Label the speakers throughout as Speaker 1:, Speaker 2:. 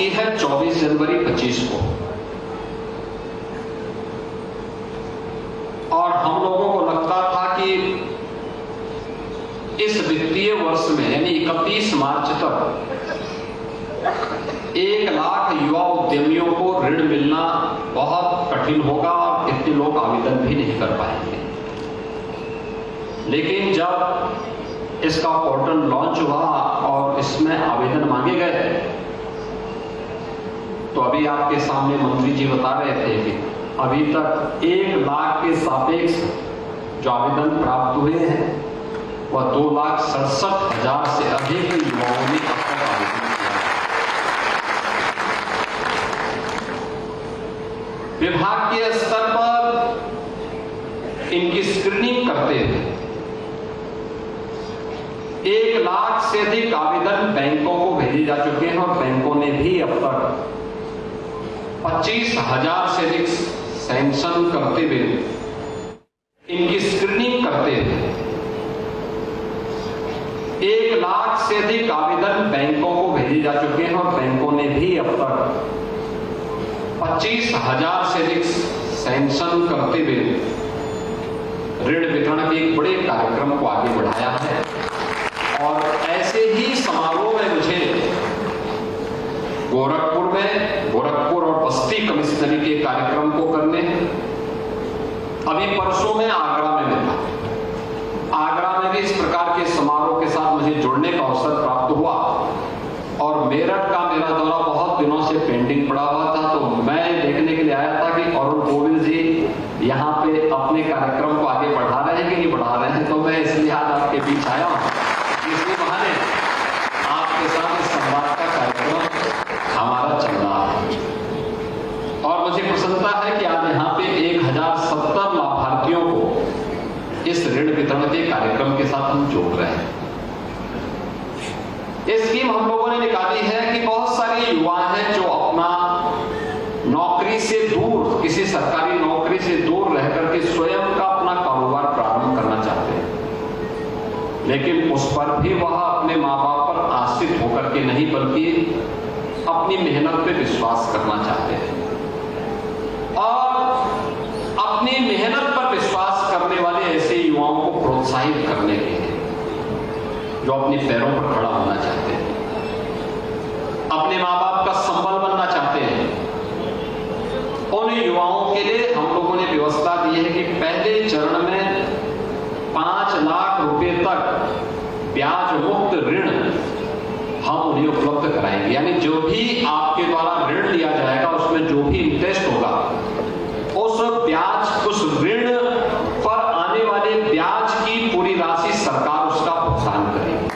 Speaker 1: की है 24 जनवरी 25 को, और हम लोगों को लगता था कि इस वित्तीय वर्ष में यानी 31 मार्च तक 1 लाख युवा उद्यमियों को ऋण मिलना बहुत कठिन होगा और इतने लोग आवेदन भी नहीं कर पाएंगे। लेकिन जब इसका पोर्टल लॉन्च हुआ और इसमें आवेदन मांगे गए, तो अभी आपके सामने मंत्री जी बता रहे थे कि अभी तक 1 लाख के सापेक्ष जो आवेदन प्राप्त हुए हैं वह 2,67,000 से अधिक युवाओं ने अब तक आवेदन किया। विभाग के स्तर पर इनकी स्क्रीनिंग करते हुए 1 लाख से अधिक आवेदन बैंकों को भेजे जा चुके हैं और बैंकों ने भी अब तक 25,000 से अधिक सैंक्शन करते हुए इनकी स्क्रीनिंग करते हुए 1 लाख से अधिक आवेदन बैंकों को भेजे जा चुके हैं और बैंकों ने भी अब तक 25,000 से अधिक सैंक्शन करते हुए ऋण वितरण के एक बड़े कार्यक्रम को आगे बढ़ाया है। और ऐसे ही समारोह में मुझे गोरखपुर और बस्ती कमिश्नरी के कार्यक्रम को करने, अभी परसों में आगरा में था। आगरा में भी इस प्रकार के समारोह के साथ मुझे जुड़ने का अवसर प्राप्त हुआ और मेरठ का मेरा दौरा बहुत दिनों से पेंडिंग पड़ा हुआ था, तो मैं देखने के लिए आया था कि अरुण गोविल जी यहाँ पे अपने कार्यक्रम को आगे बढ़ा रहे हैं कि नहीं बढ़ा रहे हैं। तो मैं इसलिए आज आपके बीच आया हूँ, इसलिए बहाने आपके साथ इस संवाद का कार्यक्रम हमारा चल रहा है। और मुझे प्रसन्नता है कि आज यहाँ पे 1070 लाभार्थियों को इस ऋण वितरण के कार्यक्रम के साथ हम जोड़ रहे हैं। ये स्कीम हम लोगों ने निकाली है कि बहुत सारे युवा हैं जो अपना नौकरी से दूर, किसी सरकारी नौकरी से दूर रह करके स्वयं का अपना कारोबार प्रारंभ करना चाहते हैं, लेकिन उस पर भी वह अपने माँ बाप पर आश्रित होकर के नहीं बल्कि अपनी मेहनत पे विश्वास करना चाहते हैं। और अपनी मेहनत पर विश्वास करने वाले ऐसे युवाओं को प्रोत्साहित करने के लिए जो अपने पैरों पर खड़ा होना चाहते हैं, अपने माँ बाप का संबल बनना चाहते हैं, उन युवाओं के लिए हम लोगों ने व्यवस्था दी है कि पहले चरण में 5 लाख रुपए तक ब्याज मुक्त ऋण हम उन्हें उपलब्ध कराएंगे। यानी जो भी आपके द्वारा ऋण लिया जाएगा उसमें जो भी इंटरेस्ट होगा उस ऋण पर आने वाले ब्याज की पूरी राशि सरकार उसका भुगतान करेगी।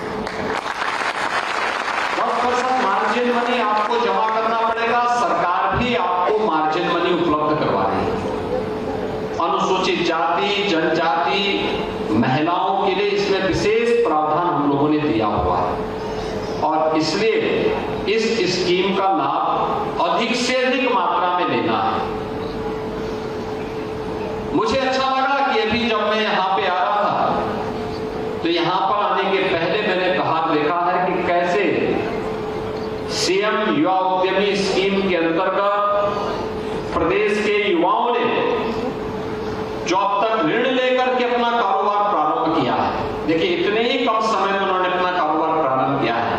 Speaker 1: 10% मार्जिन मनी आपको जमा करना पड़ेगा, सरकार भी आपको मार्जिन मनी उपलब्ध करवा देगी। अनुसूचित जाति, जनजाति, महिलाओं के लिए इसमें विशेष प्रावधान हम लोगों ने दिया हुआ है और इसलिए इस स्कीम का लाभ अधिक से अधिक मात्रा में लेना है। मुझे अच्छा लगा कि अभी जब मैं यहाँ पे आ रहा था तो यहाँ पर आने के पहले मैंने देखा है कि कैसे सीएम युवा उद्यमी स्कीम के अंतर्गत प्रदेश के युवाओं ने जो अब तक ऋण लेकर के अपना कारोबार प्रारंभ किया है, देखिए इतने ही कम समय में उन्होंने अपना कारोबार प्रारंभ किया है।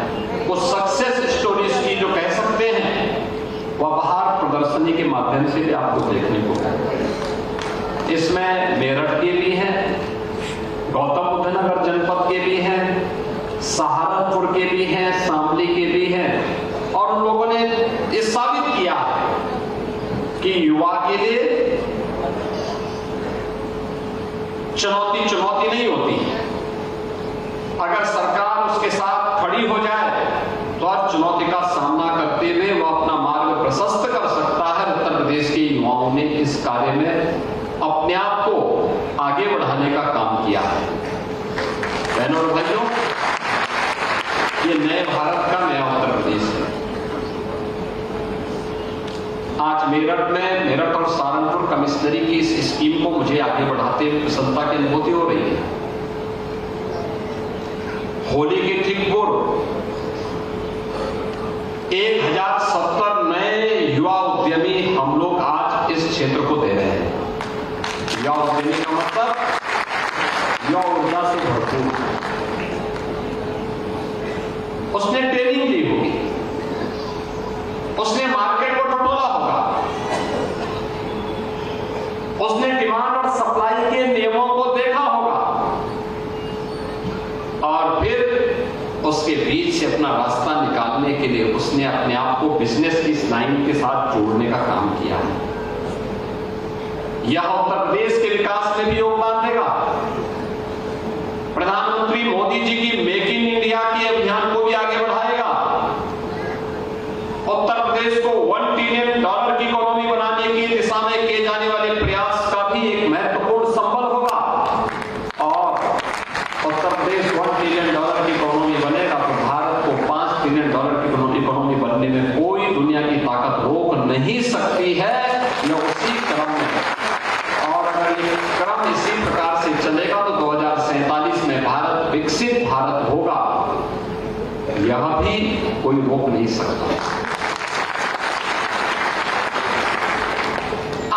Speaker 1: वो सक्सेस स्टोरीज की जो कह सकते हैं वह बाहर प्रदर्शनी के माध्यम से भी आपको देखने को मिलेगा। इसमें मेरठ के भी हैं, गौतम बुद्ध नगर जनपद के भी हैं, सहारनपुर के भी हैं, शामली के भी हैं और उन लोगों ने ये साबित किया कि युवा के लिए चुनौती नहीं होती। अगर सरकार उसके साथ खड़ी हो जाए तो हर चुनौती का सामना करते हुए वो अपना मार्ग प्रशस्त कर सकता है। उत्तर प्रदेश के युवाओं ने इस कार्य में अपने आप को आगे बढ़ाने का काम किया है। बहनों और भाइयों, ये नए भारत का नया उत्तर प्रदेश है। आज मेरठ और सहारनपुर कमिश्नरी की इस स्कीम को मुझे आगे बढ़ाते हुए प्रसन्नता की अनुभूति हो रही है। होली के ठीक पूर्व 1000 2070 नए युवा उद्यमी हम लोग आज इस क्षेत्र को दे रहे हैं। युवा उद्यमी का मतलब युवा ऊर्जा से भरपूर, उसने ट्रेनिंग ली होगी, उसने मार्केट को टटोला होगा, उसने डिमांड और सप्लाई के नियमों को देखा होगा और फिर उसके बीच से अपना रास्ता निकालने के लिए उसने अपने आप को बिजनेस की इस लाइन के साथ जोड़ने का काम किया है। यह उत्तर प्रदेश के विकास में भी योगदान देगा। प्रधानमंत्री मोदी जी की मेक इन इंडिया के अभियान को भी आगे बढ़ाएगा। उत्तर प्रदेश को $1 ट्रिलियन की इकोनॉमी बनाने की दिशा में किए जाने वाले प्रयास का भी एक महत्वपूर्ण संबल होगा। और उत्तर प्रदेश $1 ट्रिलियन की इकोनॉमी बनेगा तो भारत को $5 ट्रिलियन की इकोनॉमी बनने में कोई दुनिया की ताकत रोक नहीं सकती है। यह उसी क्रम में, और अगर ये क्रम इसी प्रकार से चलेगा तो 2047 में भारत विकसित भारत होगा, यह भी कोई रोक नहीं सकता।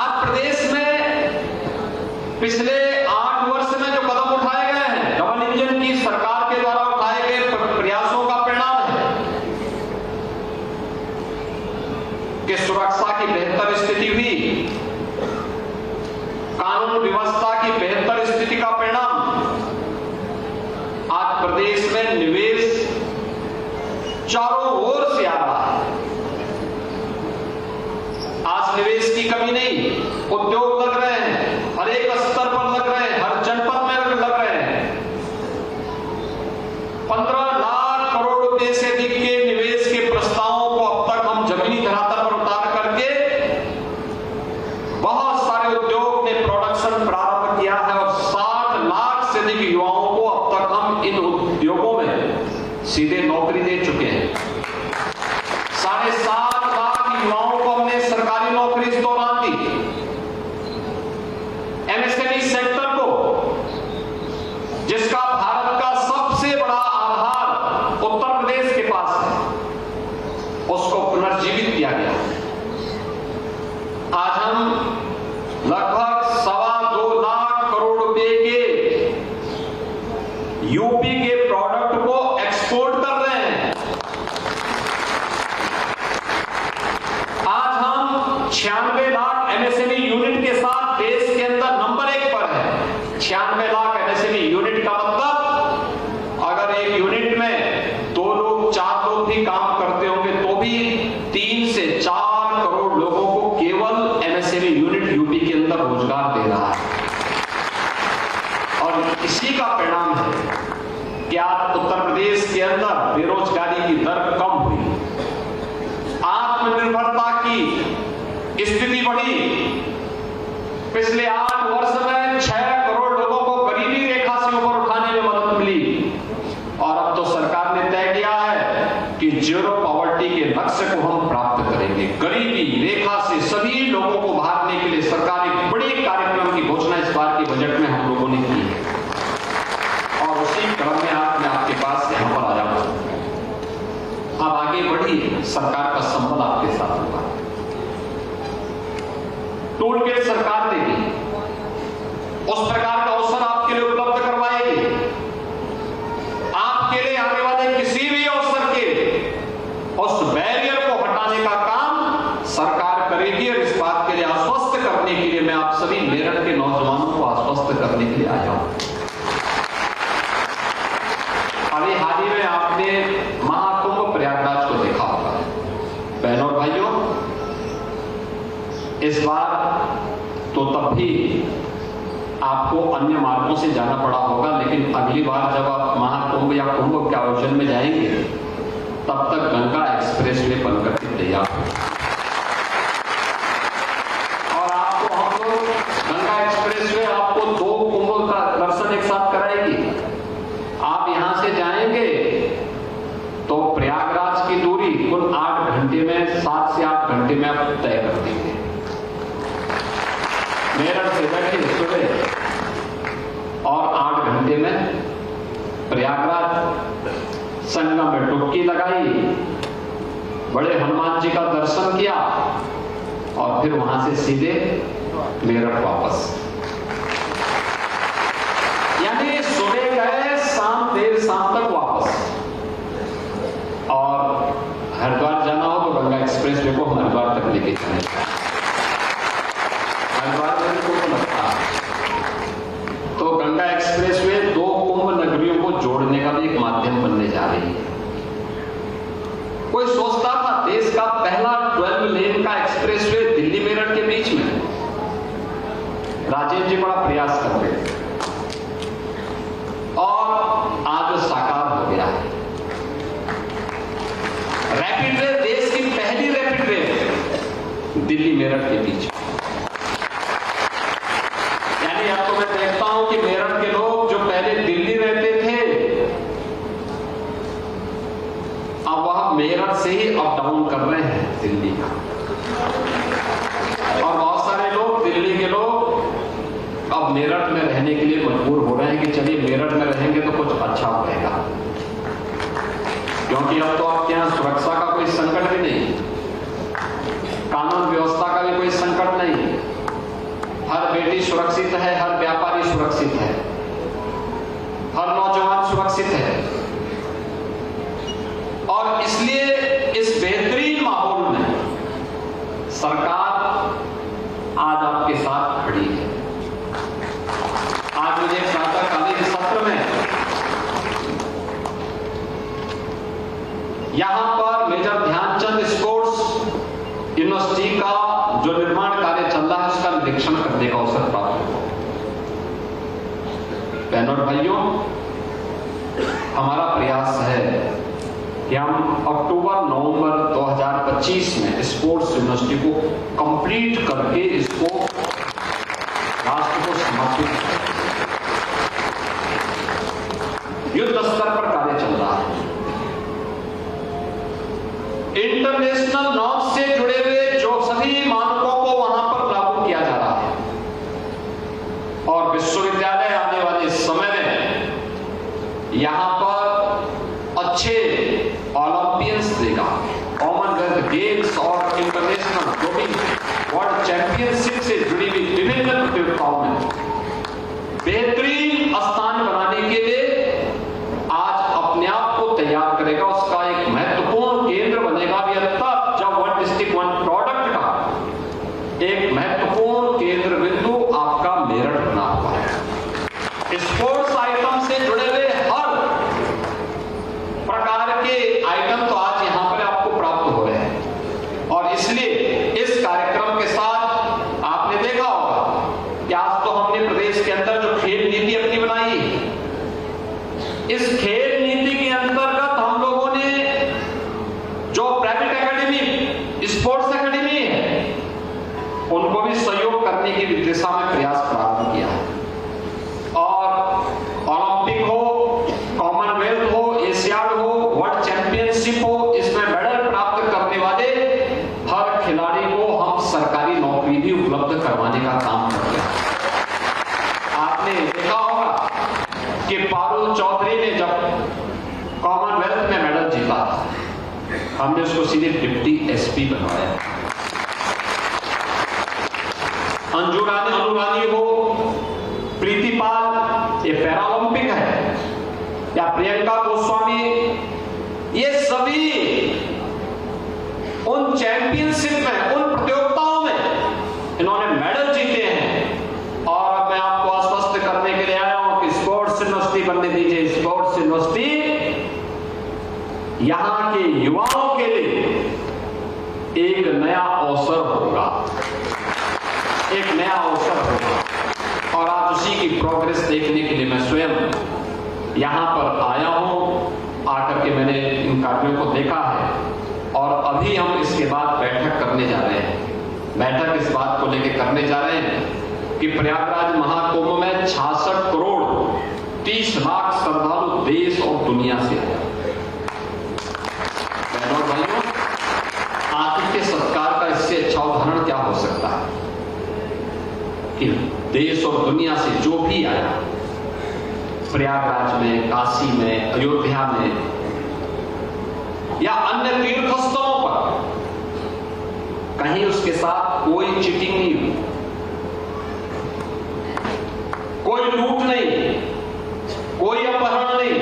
Speaker 1: आज प्रदेश में पिछले 8 वर्ष में जो कदम उठाए गए हैं, डबल इंजन की सरकार के द्वारा उठाए गए प्रयासों का परिणाम है कि सुरक्षा की बेहतर स्थिति हुई, कानून व्यवस्था की बेहतर स्थिति का परिणाम। आज प्रदेश में निवेश चारों ओर से आ रहा है। आज निवेश की कमी नहीं, उद्योग लग रहे हैं, हर एक स्तर पर लग रहे हैं, हर जनपद में लग रहे हैं। 15 लाख करोड़ रुपए से अधिक के निवेश के प्रस्तावों को अब तक हम जमीनी धरातल पर उतार करके बहुत सारे उद्योग ने प्रोडक्शन प्रारंभ किया है और 60 लाख से अधिक युवाओं को अब तक हम इन उद्योगों में सीधे नौकरी दे चुके हैं। 7.5 लाख युवाओं को हमने सरकारी नौकरी इस दौरान दी। एमएसएमई सेक्टर को, जिसका भारत का सबसे बड़ा आधार उत्तर प्रदेश के पास है, उसको पुनर्जीवित किया गया। आज हम लगभग 2.25 लाख करोड़ रुपए के यूपी के प्रोडक्ट को एक्सपोर्ट कर रहे हैं। आज हम 96 लाख एमएसएमई यूनिट के साथ देश के अंदर नंबर 1 पर है। 96 लाख एमएसएमई यूनिट का मतलब अगर एक यूनिट में 2 लोग 4 लोग भी काम करते होंगे तो भी 3 से 4 करोड़ लोगों को केवल एमएसएमई यूनिट यूपी के अंदर रोजगार दे रहा है। और इसी का परिणाम है कि आज उत्तर प्रदेश के अंदर बेरोजगारी की दर कम हुई, आत्मनिर्भरता की स्थिति बढ़ी। पिछले 8 वर्ष में 6 करोड़ लोगों को गरीबी रेखा से ऊपर उठाने में मदद मिली और अब तो सरकार ने तय किया है कि जीरो पॉवर्टी के लक्ष्य को हम प्राप्त करेंगे। गरीबी रेखा से सभी लोगों को भागने के लिए सरकार एक बड़े कार्यक्रम की घोषणा इस बार के बजट में हम लोगों ने की है और उसी क्रम में आज मैं आपके पास यहां पर आया हूं। अब आगे बढ़िए, सरकार का संबल आपके साथ होगा। टूल किट सरकार देगी, उस प्रकार का अवसर आपके लिए उपलब्ध करवाएगी। आपके लिए आने वाले किसी भी अवसर के उस बैरियर को हटाने का काम सरकार करेगी और इस बात के लिए आश्वस्त करने के लिए मैं आप सभी मेरठ के नौजवानों को आश्वस्त करने के लिए आया हूं। अभी हाल ही में आपने महाकुंभ प्रयागराज को देखा होगा। बहनों और भाइयों, इस बार तो तब भी आपको अन्य मार्गों से जाना पड़ा होगा, लेकिन अगली बार जब आप महाकुंभ या कुंभ के आयोजन में जाएंगे तब तक गंगा एक्सप्रेसवे बनकर के तैयार हो और आपको हम लोग गंगा एक्सप्रेसवे आपको 2 कुंभ का दर्शन एक साथ कराएगी। आप यहां से जाएंगे तो प्रयागराज की दूरी कुल 8 घंटे में, 7 से 8 घंटे में आप तय कर देंगे। मेरठ से बैठे सुबह और 8 घंटे में प्रयागराज, संगम में डुबकी लगाई, बड़े हनुमान जी का दर्शन किया और फिर वहां से सीधे मेरठ वापस। यानी सुबह गए, शाम देर शाम तक वापस। और हरिद्वार जाना हो तो गंगा एक्सप्रेस वे को हम हरिद्वार तक लेके चले। हरिद्वार को लगता है तो गंगा एक्सप्रेस वे 2 कुंभ नगरियों को जोड़ने का भी एक माध्यम बनने जा रही है। कोई सोचता था देश का पहला 12 लेन का एक्सप्रेस वे दिल्ली मेरठ के बीच में, राजेंद्र जी बड़ा प्रयास कर रहे थे और आज साकार हो गया है। रैपिड रेल, देश की पहली रैपिड रेल दिल्ली मेरठ के बीच। यानी अब तो मैं देखता हूं कि मेरठ के लोग जो पहले दिल्ली रहते थे, अब वह मेरठ से ही अप डाउन कर रहे हैं दिल्ली का। और बहुत सारे लोग, दिल्ली के लोग अब मेरठ में रहने के लिए मजबूर हो रहे हैं कि चलिए मेरठ में रहेंगे तो कुछ अच्छा होगा, क्योंकि अब तो आपके यहां सुरक्षा का कोई संकट भी नहीं, कानून व्यवस्था का भी कोई संकट नहीं, हर बेटी सुरक्षित है, हर व्यापारी सुरक्षित है, हर नौजवान सुरक्षित है। और इसलिए इस बेहतरीन माहौल में सरकार आज आपके साथ खड़ी है। आज मुझे प्रातःकालीन सत्र में यहां पर मेजर ध्यानचंद स्पोर्ट्स यूनिवर्सिटी का जो निर्माण कार्य चल रहा है उसका निरीक्षण करने का अवसर प्राप्त हुआ। बहनों और भाइयों, हमारा प्रयास है कि हम अक्टूबर-नवंबर 2025 में स्पोर्ट्स यूनिवर्सिटी को कंप्लीट करके इसको राष्ट्र को समर्पित करें। युद्ध स्तर पर कार्य चल रहा है। इंटरनेशनल नॉर्म्स से जुड़े हुए जो सभी मानकों को वहां पर लागू किया जा रहा है और विश्वविद्यालय आने वाले समय में यहां पर अच्छे ओलंपियंस देगा। कॉमनवेल्थ गेम्स और इंटरनेशनल जो भी वर्ल्ड चैंपियनशिप से जुड़ी हुई विभिन्न प्रतियोगिताओं में बेहतरीन स्थान बनाने के लिए आज अपने आप को तैयार करेगा। उसका एक महत्वपूर्ण केंद्र बनेगा। भी तब जब वन डिस्ट्रिक्ट वन प्रोडक्ट का एक महत्वपूर्ण केंद्र बिंदु आपका मेरठ बना हुआ है। स्पोर्ट्स आइटम से जुड़े हुए हर प्रकार के आइटम तो आज यहां पर आपको प्राप्त हो रहे हैं और इसलिए इस कार्यक्रम के साथ आपने देखा होगा कि आज तो हमने प्रदेश के अंदर जो खेल नीति अपनी बनाई है, इस खेल नीति के अंतर्गत हम लोगों ने जो प्राइवेट एकेडमी, स्पोर्ट्स एकेडमी है, उनको भी सहयोग करने की दिशा में प्रयास प्रारंभ किया है। और ओलंपिक हो, कॉमनवेल्थ हो, एशियाड हो, वर्ल्ड चैंपियनशिप हो, इसमें मेडल प्राप्त करने वाले हर खिलाड़ी को हम सरकारी नौकरी भी उपलब्ध करवाने का काम कर रहे हैं। आपने देखा होगा कि पारुल चौधरी ने जब कॉमनवेल्थ में मेडल जीता था, हमने उसको सीधे डिप्टी एसपी बनवाया। अंजू रानी, अनुरानी हो, प्रीति पाल, ये पैरालंपिक है, या प्रियंका गोस्वामी, ये सभी उन चैंपियनशिप में, उन प्रतियोगिताओं में इन्होंने मेडल जीते हैं। और अब मैं आपको आश्वस्त करने के लिए आया हूं कि स्पोर्ट्स यूनिवर्सिटी बनने दीजिए। स्पोर्ट्स यूनिवर्सिटी यहां के युवाओं के लिए एक नया अवसर होगा, एक नया अवसर होगा। और आज उसी की प्रोग्रेस देखने के लिए मैं स्वयं यहां पर आया हूं। आकर के मैंने इन कार्यों को देखा है और अभी हम इसके बाद बैठक करने जा रहे हैं। बैठक इस बात को लेकर करने जा रहे हैं कि प्रयागराज महाकुंभ में 66 करोड़ 30 लाख श्रद्धालु देश और दुनिया से आए। बहनों और भाइयों, आतिथ्य सत्कार का इससे अच्छा उदाहरण क्या हो सकता है कि देश और दुनिया से जो भी आया, प्रयागराज में, काशी में, अयोध्या में या अन्य तीर्थ स्थलों पर कोई चीटिंग नहीं हुई, कोई लूट नहीं, कोई अपहरण नहीं,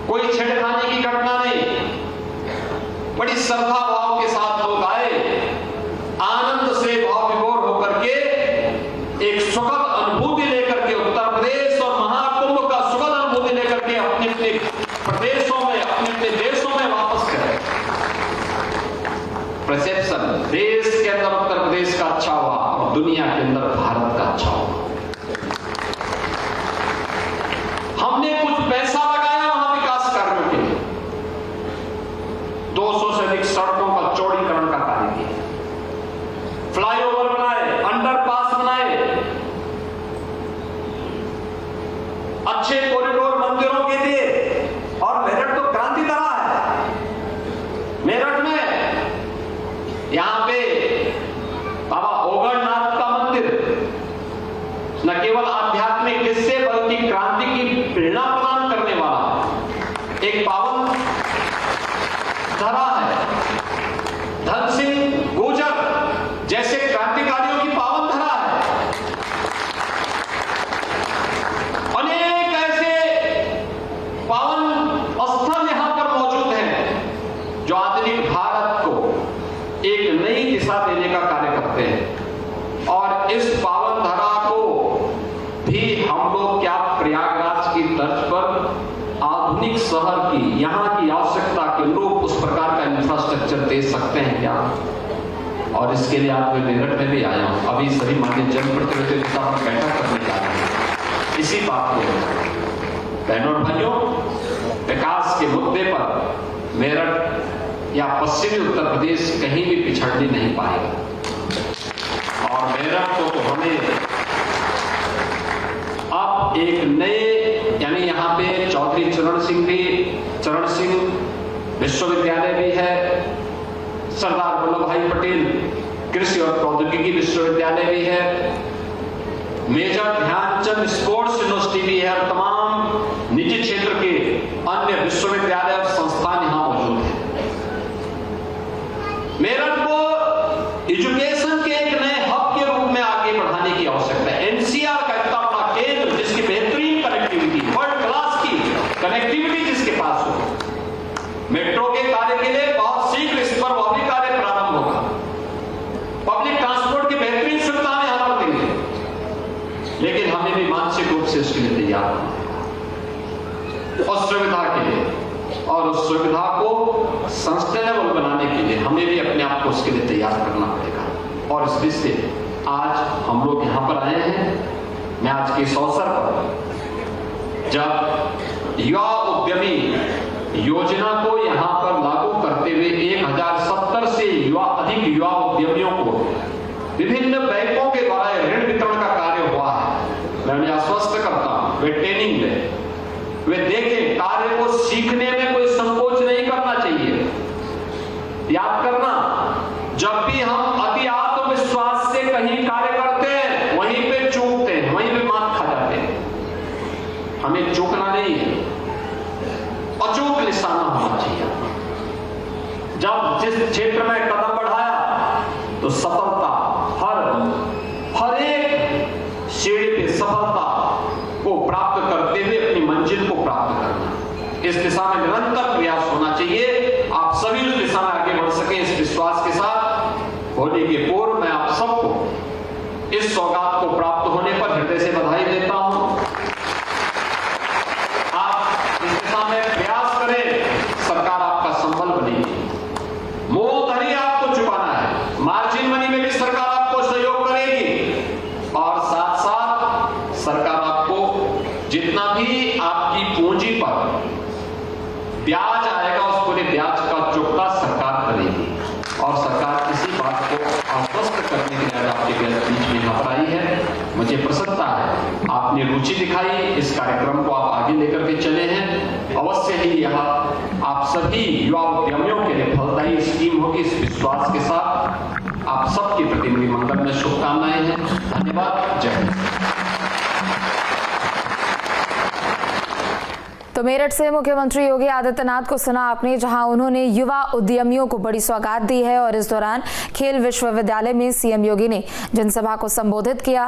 Speaker 1: कोई छेड़खानी की घटना नहीं। बड़ी श्रद्धा भाव के साथ लोग आए, आनंद से भाव विभोर होकर के एक सुखद अनुभूति लेकर के उत्तर प्रदेश और महाकुंभ का सुखद अनुभूति लेकर के अपने अपने प्रदेशों में, अपने अपने देशों में वापस गए। परसेप्शन देश के अंदर उत्तर प्रदेश का अच्छा हुआ और दुनिया के अंदर भारत का अच्छा हुआ। हमने कुछ पैसा लगाया वहां विकास कार्यों के लिए, 200 से अधिक सड़कों का चौड़ीकरण का कार्य किया, फ्लाईओवर बनाए, अंडरपास बनाए, अच्छे कॉरिडोर मंदिरों के लिए। और मेरठ तो क्रांति तरह है। मेरठ में यहां पे बाबा ओगड़नाथ का मंदिर न केवल आध्यात्मिक किस्से बल्कि क्रांति की प्रेरणा प्रदान करने वाला एक पावन धरा है। धन सिंह गुर्जर जैसे क्रांतिकारियों की पावन धरा है। अनेक ऐसे पावन स्थल यहां पर मौजूद हैं जो आधुनिक भारत को एक नई दिशा देने का कार्य करते हैं। और इस पावन धरा को भी हम लोग क्या प्रयागराज की तर्ज पर आधुनिक शहर की, यहां की आवश्यकता के अनुरूप उस प्रकार का इंफ्रास्ट्रक्चर दे सकते हैं क्या? और इसके लिए आज मैं मेरठ में भी आया हूं। अभी सभी माननीय जनप्रतिनिधियों के साथ बैठक करने जा रहे हैं इसी बात को। बहनों और भाइयों, विकास के मुद्दे पर मेरठ या पश्चिमी उत्तर प्रदेश कहीं भी पिछड़ने नहीं पाएगा। और मेरठ को तो हमें अब एक नए, यानी यहाँ पे चौधरी चरण सिंह विश्वविद्यालय भी है, सरदार वल्लभ भाई पटेल कृषि और प्रौद्योगिकी विश्वविद्यालय भी है, मेजर ध्यानचंद स्पोर्ट्स यूनिवर्सिटी भी है और तमाम निजी क्षेत्र के अन्य विश्वविद्यालय और संस्थान यहां मौजूद हैं। मेरठ को एजुकेशन के एक नए हब के रूप में आगे बढ़ाने की आवश्यकता है। एनसीआर का इतना बड़ा केंद्र जिसकी बेहतरीन कनेक्टिविटी, वर्ल्ड क्लास की कनेक्टिविटी जिसके पास हो, मेट्रो के कार्य के लिए बहुत शीघ्र इस पर वह भी कार्य प्रारंभ होगा। पब्लिक ट्रांसपोर्ट की बेहतरीन सुविधाएं यहां पर देंगे, लेकिन हमें भी मानसिक रूप से उसके लिए तैयार होना है उस सुविधा के लिए। और उस सुविधा को सस्टेनेबल बनाने के लिए हमें भी अपने आप को उसके लिए तैयार करना पड़ेगा। और इस दृष्टि से आज हम लोग यहां पर आए हैं। मैं आज के इस अवसर पर जब युवा उद्यमी योजना को यहां पर लागू करते हुए 1070 से अधिक युवा उद्यमियों को विभिन्न बैंकों के द्वारा ऋण वितरण का कार्य हुआ है, मैं उन्हें आश्वस्त करता हूं वे ट्रेनिंग लें, वे देखें। कार्य को सीखने में कोई संकोच नहीं करना चाहिए। याद करना, जब भी हम अति आत्मविश्वास से कहीं कार्य करते हैं वहीं पे चूकते हैं, वहीं पे मात खा जाते हैं। हमें चूकना नहीं है, अचूक निशाना होना चाहिए। जब जिस क्षेत्र में कदम बढ़ाया तो सफलता हर एक सीढ़ी पे सफलता को प्राप्त करते हुए अपनी मंजिल को प्राप्त करना, इस दिशा में निरंतर प्रयास होना चाहिए। आप सभी उस दिशा में आगे बढ़ सकें, इस विश्वास के साथ होली के पूर्व मैं आप सबको इस सौगात को प्राप्त होने पर हृदय से बधाई देता हूं। आप इस दिशा में प्रयास करें, सरकार आपका संबल बनेगी। मूलधनी आपको चुकाना है, मार्जिन मनी में भी सरकार आपको सहयोग करेगी और साथ साथ सरकार आपको जितना भी आपकी पूंजी पर ब्याज आएगा उस पूरे ब्याज का चुकता सरकार करेगी। और सरकार किसी बात को आश्वस्त करने के लिए आपके बीच में यहाँ पर आई है। मुझे प्रसन्नता है, आपने रुचि दिखाई, इस कार्यक्रम को आप आगे लेकर के चले हैं। अवश्य ही यह आप सभी युवा उद्यमियों के लिए फलदायी स्कीम होगी, इस विश्वास के साथ आप सबके प्रति मेरी मंगल में शुभकामनाएं हैं। धन्यवाद। जय हिंद।
Speaker 2: तो मेरठ से मुख्यमंत्री योगी आदित्यनाथ को सुना आपने, जहां उन्होंने युवा उद्यमियों को बड़ी सौगात दी है और इस दौरान खेल विश्वविद्यालय में सीएम योगी ने जनसभा को संबोधित किया।